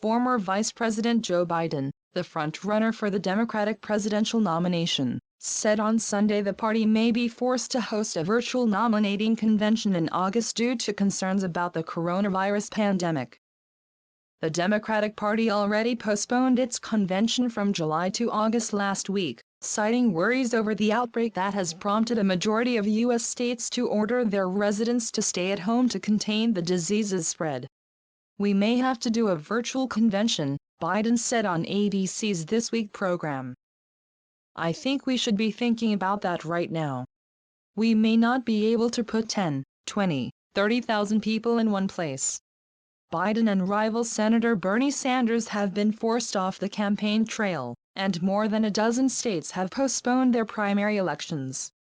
Former Vice President Joe Biden, the front-runner for the Democratic presidential nomination, said on Sunday the party may be forced to host a virtual nominating convention in August due to concerns about the coronavirus pandemic. The Democratic Party already postponed its convention from July to August last week, citing worries over the outbreak that has prompted a majority of U.S. states to order their residents to stay at home to contain the disease's spread. "We may have to do a virtual convention," Biden said on ABC's This Week program. "I think we should be thinking about that right now. We may not be able to put 10, 20, 30,000 people in one place." Biden and rival Senator Bernie Sanders have been forced off the campaign trail, and more than a dozen states have postponed their primary elections.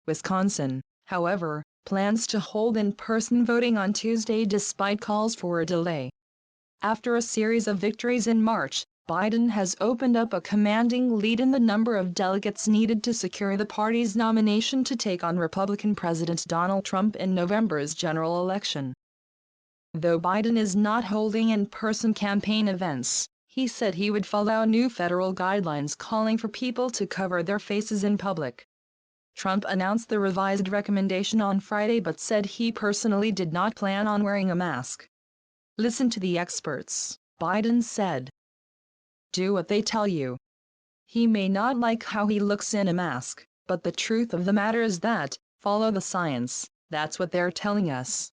Wisconsin, however, plans to hold in-person voting on Tuesday despite calls for a delay. After a series of victories in March, Biden has opened up a commanding lead in the number of delegates needed to secure the party's nomination to take on Republican President Donald Trump in November's general election. Though Biden is not holding in-person campaign events, he said he would follow new federal guidelines calling for people to cover their faces in public. Trump announced the revised recommendation on Friday but said he personally did not plan on wearing a mask. "Listen to the experts," Biden said. "Do what they tell you. He may not like how he looks in a mask, but the truth of the matter is that, follow the science, that's what they're telling us."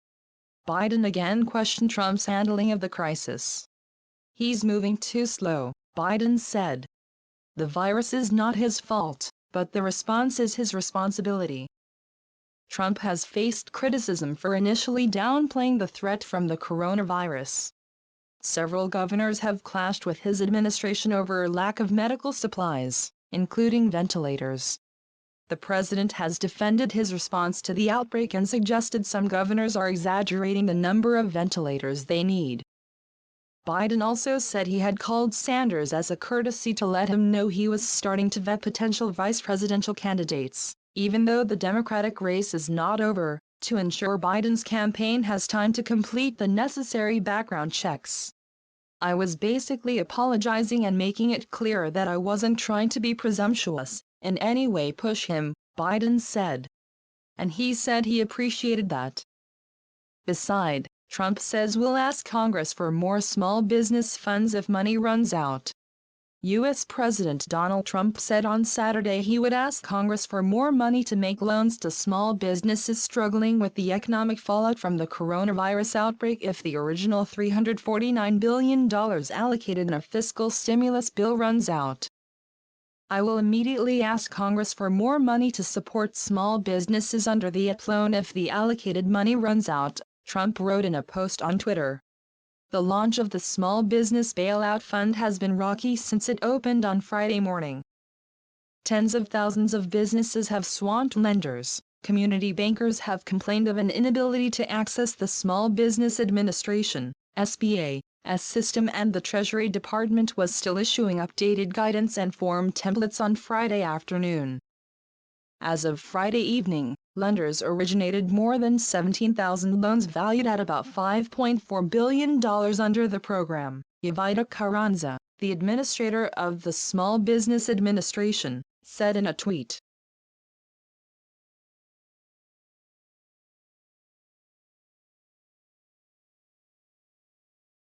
Biden again questioned Trump's handling of the crisis. "He's moving too slow," Biden said. "The virus is not his fault, but the response is his responsibility." Trump has faced criticism for initially downplaying the threat from the coronavirus. Several governors have clashed with his administration over lack of medical supplies, including ventilators. The president has defended his response to the outbreak and suggested some governors are exaggerating the number of ventilators they need. Biden also said he had called Sanders as a courtesy to let him know he was starting to vet potential vice presidential candidates, even though the Democratic race is not over, to ensure Biden's campaign has time to complete the necessary background checks. "I was basically apologizing and making it clear that I wasn't trying to be presumptuous, in any way push him," Biden said. And he said he appreciated that. Besides, Trump says we'll ask Congress for more small business funds if money runs out. U.S. President Donald Trump said on Saturday he would ask Congress for more money to make loans to small businesses struggling with the economic fallout from the coronavirus outbreak if the original $349 billion allocated in a fiscal stimulus bill runs out. "I will immediately ask Congress for more money to support small businesses under the EP loan if the allocated money runs out," Trump wrote in a post on Twitter. The launch of the Small Business Bailout Fund has been rocky since it opened on Friday morning. Tens of thousands of businesses have swamped lenders. Community bankers have complained of an inability to access the Small Business Administration (SBA's) system, and the Treasury Department was still issuing updated guidance and form templates on Friday afternoon. As of Friday evening, lenders originated more than 17,000 loans valued at about $5.4 billion under the program, Yevita Carranza, the administrator of the Small Business Administration, said in a tweet.